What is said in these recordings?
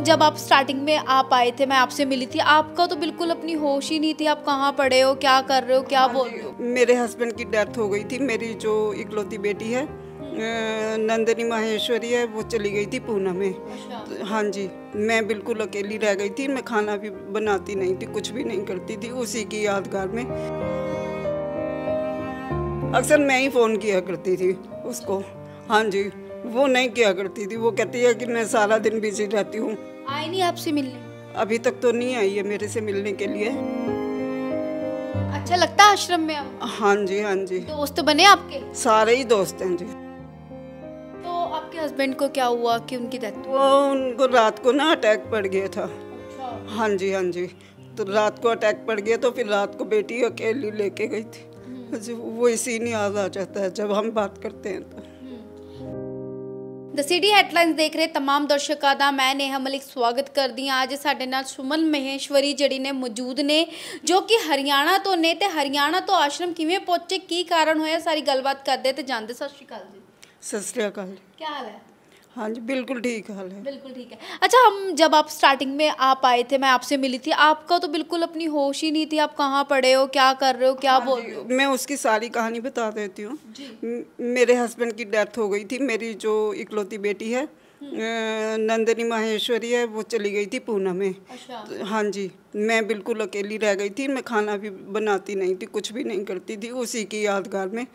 जब आप स्टार्टिंग में आप आए थे, मैं आपसे मिली थी, आपका तो बिल्कुल अपनी होश ही नहीं थी। आप कहाँ पड़े हो, क्या कर रहे हो, क्या बोल रहे हो? मेरे हस्बैंड की डेथ हो गई थी। मेरी जो इकलौती बेटी है नंदिनी माहेश्वरी है, वो चली गई थी पूना में। तो हाँ जी, मैं बिल्कुल अकेली रह गई थी। मैं खाना भी बनाती नहीं थी, कुछ भी नहीं करती थी। उसी की यादगार में अक्सर मैं ही फ़ोन किया करती थी उसको। हाँ जी, वो नहीं किया करती थी। वो कहती है कि मैं सारा दिन बिजी रहती हूँ। आई नहीं आपसे मिलने? अभी तक तो नहीं आई है मेरे से मिलने के लिए। अच्छा लगता है आश्रम में आप? हाँ जी, हाँ जी, दोस्त बने आपके? सारे ही दोस्त हैं जी। तो आपके हस्बैंड को क्या हुआ कि उनकी डेथ? वो उनको रात को ना अटैक पड़ गया था। अच्छा। हाँ जी, हाँ जी, तो रात को अटैक पड़ गया तो फिर रात को बेटी अकेली लेके गई थी। वो इसी नहीं याद आ जाता है जब हम बात करते हैं तो। द सिटी ਹੈਡਲਾਈਨਸ ਦੇਖ ਰਹੇ तमाम ਦਰਸ਼ਕਾਂ ਦਾ ਮੈਂ ਨੇਹਾ ਮਲਿਕ ਸਵਾਗਤ ਕਰਦੀ ਹਾਂ। ਅੱਜ ਸਾਡੇ ਨਾਲ ਸੁਮਨ ਮਹੇਸ਼ਵਰੀ ਜਿਹੜੀ ਨੇ ਮੌਜੂਦ ਨੇ, ਜੋ ਕਿ ਹਰਿਆਣਾ ਤੋਂ ਨੇ ਤੇ ਹਰਿਆਣਾ ਤੋਂ ਆਸ਼ਰਮ ਕਿਵੇਂ ਪਹੁੰਚੇ, ਕੀ ਕਾਰਨ ਹੋਇਆ, ਸਾਰੀ ਗੱਲਬਾਤ ਕਰਦੇ ਤੇ ਜਾਣਦੇ। ਸਤਿ ਸ਼੍ਰੀ ਅਕਾਲ ਜੀ। सत श्री अकाल। क्या हाल है? हाँ जी, बिल्कुल ठीक हाल है। बिल्कुल ठीक है। अच्छा, हम जब आप स्टार्टिंग में आप आए थे, मैं आपसे मिली थी, आपका तो बिल्कुल अपनी होश ही नहीं थी। आप कहाँ पड़े हो, क्या कर रहे हो, क्या बोल रहे हो? मैं उसकी सारी कहानी बता देती हूँ। मेरे हस्बैंड की डेथ हो गई थी। मेरी जो इकलौती बेटी है नंदिनी माहेश्वरी है, वो चली गई थी पूना में। अच्छा। तो हाँ जी, मैं बिल्कुल अकेली रह गई थी। मैं खाना भी बनाती नहीं थी, कुछ भी नहीं करती थी। उसी की यादगार में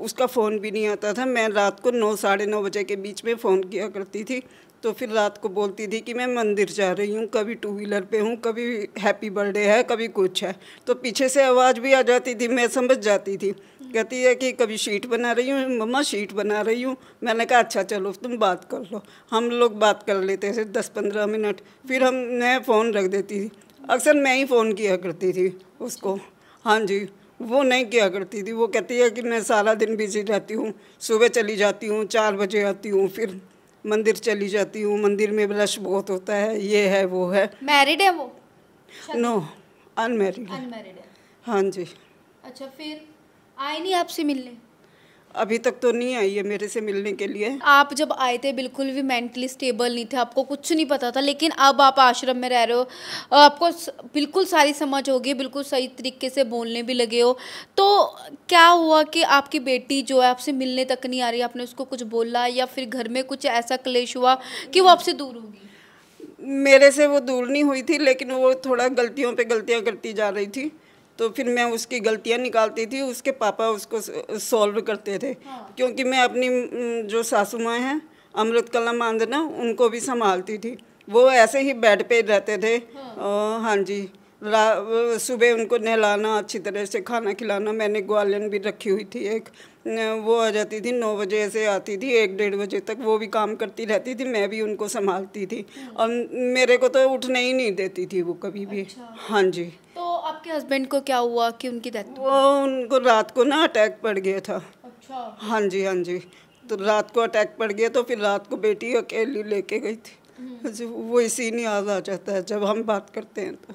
उसका फ़ोन भी नहीं आता था। मैं रात को 9 साढ़े 9 बजे के बीच में फ़ोन किया करती थी। तो फिर रात को बोलती थी कि मैं मंदिर जा रही हूँ, कभी टू व्हीलर पे हूँ, कभी हैप्पी बर्थडे है, कभी कुछ है। तो पीछे से आवाज़ भी आ जाती थी, मैं समझ जाती थी। कहती है कि कभी शीट बना रही हूँ मम्मा, शीट बना रही हूँ। मैंने कहा अच्छा चलो तुम बात कर लो। हम लोग बात कर लेते थे 10-15 मिनट, फिर मैं फ़ोन रख देती थी। अक्सर मैं ही फ़ोन किया करती थी उसको। हाँ जी, वो नहीं किया करती थी। वो कहती है कि मैं सारा दिन बिजी रहती हूँ, सुबह चली जाती हूँ, 4 बजे आती हूँ, फिर मंदिर चली जाती हूँ। मंदिर में रश बहुत होता है, ये है वो है। मैरिड है वो? नो, अनमैरिड है। अनमैरिड है। हाँ जी। अच्छा, फिर आई नहीं आपसे मिलने? अभी तक तो नहीं आई है मेरे से मिलने के लिए। आप जब आए थे बिल्कुल भी मेंटली स्टेबल नहीं थे, आपको कुछ नहीं पता था, लेकिन अब आप आश्रम में रह रहे हो, आपको बिल्कुल सारी समझ हो गई, बिल्कुल सही तरीके से बोलने भी लगे हो। तो क्या हुआ कि आपकी बेटी जो है आपसे मिलने तक नहीं आ रही? आपने उसको कुछ बोला या फिर घर में कुछ ऐसा क्लेश हुआ कि वो आपसे दूर होगी? मेरे से वो दूर नहीं हुई थी, लेकिन वो थोड़ा गलतियों पे गलतियां करती जा रही थी। तो फिर मैं उसकी गलतियां निकालती थी, उसके पापा उसको सॉल्व करते थे। हाँ। क्योंकि मैं अपनी जो सासू माँ हैं अमृत कला मांदना, उनको भी संभालती थी। वो ऐसे ही बेड पे रहते थे। हाँ जी, सुबह उनको नहलाना, अच्छी तरह से खाना खिलाना। मैंने ग्वालियन भी रखी हुई थी एक। वो आ जाती थी 9 बजे से आती थी 1-1:30 बजे तक। वो भी काम करती रहती थी, मैं भी उनको संभालती थी। और मेरे को तो उठने ही नहीं देती थी वो कभी भी। अच्छा। हाँ जी। तो आपके हस्बैंड को क्या हुआ कि उनकी डेथ? वो उनको रात को ना अटैक पड़ गया था। अच्छा। हाँ जी, हाँ जी, तो रात को अटैक पड़ गया तो फिर रात को बेटी अकेली लेके गई थी। वो इसी नहीं याद आ जाता है जब हम बात करते हैं तो।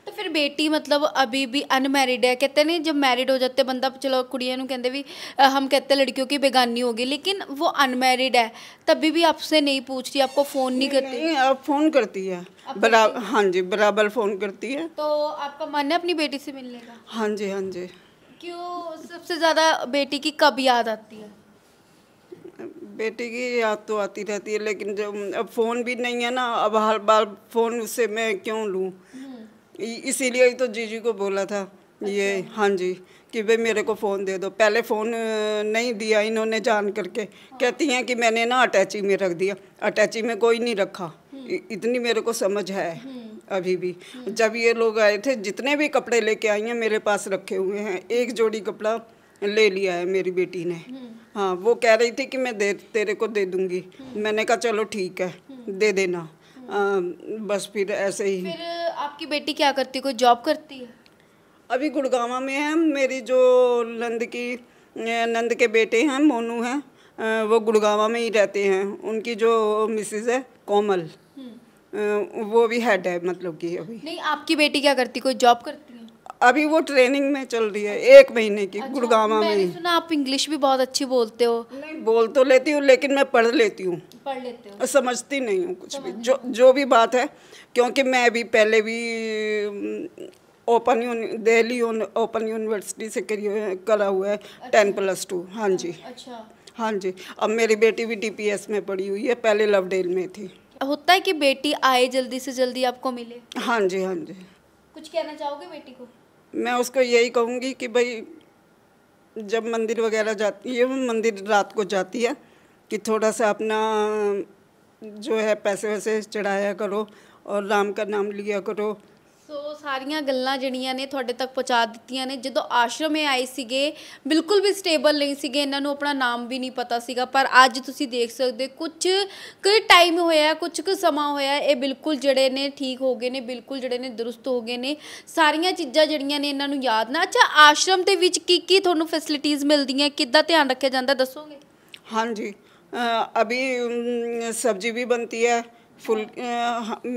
तो फिर बेटी मतलब अभी भी अनमैरिड है? कहते नहीं जब मैरिड हो जाते बंदा, चलो कुड़ियां नु कहते भी, हम कहते लड़कियों की बेगानी होगी, लेकिन वो अनमैरिड है तभी भी आपसे नहीं पूछती, आपको फ़ोन नहीं करती? नहीं, अब फ़ोन करती है बराबर। हाँ जी, बराबर फ़ोन करती है। तो आपका मन है अपनी बेटी से मिलने का? हाँ जी, हाँ जी। क्यों सबसे ज़्यादा बेटी की कब याद आती है? बेटी की याद तो आती रहती है, लेकिन जब अब फ़ोन भी नहीं है ना, अब हर बार फ़ोन उससे मैं क्यों लूँ। इसीलिए ही तो जीजी को बोला था ये। हाँ जी, कि भाई मेरे को फ़ोन दे दो। पहले फ़ोन नहीं दिया इन्होंने जान करके। कहती हैं कि मैंने ना अटैची में रख दिया। अटैची में कोई नहीं रखा, इतनी मेरे को समझ है अभी भी। जब ये लोग आए थे, जितने भी कपड़े लेके आई हैं मेरे पास रखे हुए हैं। एक जोड़ी कपड़ा ले लिया है मेरी बेटी ने। हाँ, वो कह रही थी कि मैं तेरे को दे दूँगी। मैंने कहा चलो ठीक है, दे देना। बस फिर ऐसे ही। फिर आपकी बेटी क्या करती है, कोई जॉब करती है? अभी गुड़गांव में है। मेरी जो नंद के बेटे हैं, मोनू हैं, वो गुड़गांव में ही रहते हैं। उनकी जो मिसेस है कोमल, वो भी हेड है मतलब कि अभी। नहीं, आपकी बेटी क्या करती, कोई जॉब करती है? अभी वो ट्रेनिंग में चल रही है, 1 महीने की, गुड़गांव में मैंने ही। सुना आप इंग्लिश भी बहुत अच्छी बोलते हो। नहीं, बोल तो लेती हूँ लेकिन मैं पढ़ लेती हूँ, पढ़ लेते हो? और समझती नहीं हूँ कुछ भी, जो भी बात है। क्योंकि मैं भी पहले भी दिल्ली ओपन यूनिवर्सिटी से करा हुआ है 10+2। हाँ जी। अच्छा। हाँ जी। अब मेरी बेटी भी DPS में पढ़ी हुई है, पहले लवडेल में थी। होता है कि बेटी आए जल्दी से जल्दी आपको मिले। हाँ जी, हाँ जी। कुछ कहना चाहोगे बेटी को? मैं उसको यही कहूँगी कि भाई जब मंदिर वगैरह जाती है, मंदिर रात को जाती है, कि थोड़ा सा अपना जो है पैसे वैसे चढ़ाया करो और राम का नाम लिया करो। ਸੋ ਸਾਰੀਆਂ ਗੱਲਾਂ ਜਿਹੜੀਆਂ ਨੇ ਤੁਹਾਡੇ ਤੱਕ ਪਹੁੰਚਾ ਦਿੱਤੀਆਂ ਨੇ। ਜਦੋਂ ਆਸ਼ਰਮ ਇਹ ਆਏ ਸੀਗੇ ਬਿਲਕੁਲ ਵੀ ਸਟੇਬਲ ਨਹੀਂ ਸੀਗੇ, ਇਹਨਾਂ ਨੂੰ ਆਪਣਾ ਨਾਮ ਵੀ ਨਹੀਂ ਪਤਾ ਸੀਗਾ, ਪਰ ਅੱਜ ਤੁਸੀਂ ਦੇਖ ਸਕਦੇ ਕੁਝ ਕੁ ਟਾਈਮ ਹੋਇਆ, ਕੁਝ ਕੁ ਸਮਾਂ ਹੋਇਆ, ਇਹ ਬਿਲਕੁਲ ਜਿਹੜੇ ਨੇ ਠੀਕ ਹੋ ਗਏ ਨੇ, ਬਿਲਕੁਲ ਜਿਹੜੇ ਨੇ ਦਰੁਸਤ ਹੋ ਗਏ ਨੇ। ਸਾਰੀਆਂ ਚੀਜ਼ਾਂ ਜਿਹੜੀਆਂ ਨੇ ਇਹਨਾਂ ਨੂੰ ਯਾਦ ਨਾ। ਅੱਛਾ, ਆਸ਼ਰਮ ਦੇ ਵਿੱਚ ਕੀ ਕੀ ਤੁਹਾਨੂੰ ਫੈਸਿਲਿਟੀਜ਼ ਮਿਲਦੀਆਂ, ਕਿੱਦਾਂ ਧਿਆਨ ਰੱਖਿਆ ਜਾਂਦਾ, ਦੱਸੋਗੇ? हाँ जी। अभी सब्जी भी बनती है,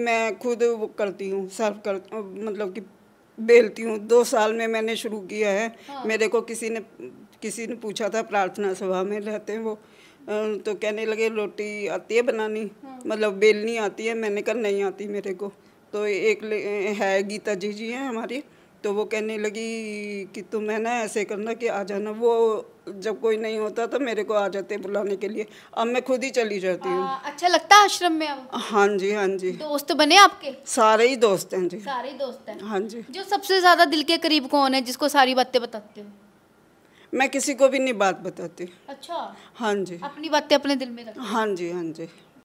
मैं खुद वो करती हूँ, सर्व कर, मतलब कि बेलती हूँ। 2 साल में मैंने शुरू किया है। हाँ। मेरे को किसी ने पूछा था, प्रार्थना सभा में रहते हैं वो, तो कहने लगे रोटी आती है बनानी? हाँ। मतलब बेलनी आती है? मैंने कहा नहीं आती मेरे को। तो एक है गीता जी हैं हमारी, तो वो कहने लगी कि तुम है ना ऐसे करना कि आ जाना। वो जब कोई नहीं होता तो मेरे को आ जाते बुलाने के लिए, अब मैं खुद ही चली जाती हूँ। अच्छा लगता है आश्रम में अब? हाँ जी, हाँ जी। दोस्त बने आपके? सारे ही दोस्त हैं जी। सारे ही दोस्त हैं? हाँ जी। जो सबसे ज़्यादा दिल के करीब कौन है, जिसको सारी बातें बताते हो? मैं किसी को भी नहीं बात बताती। अच्छा। हाँ जी। अपनी बातें अपने दिल में रखते? हाँ जी, हाँ जी।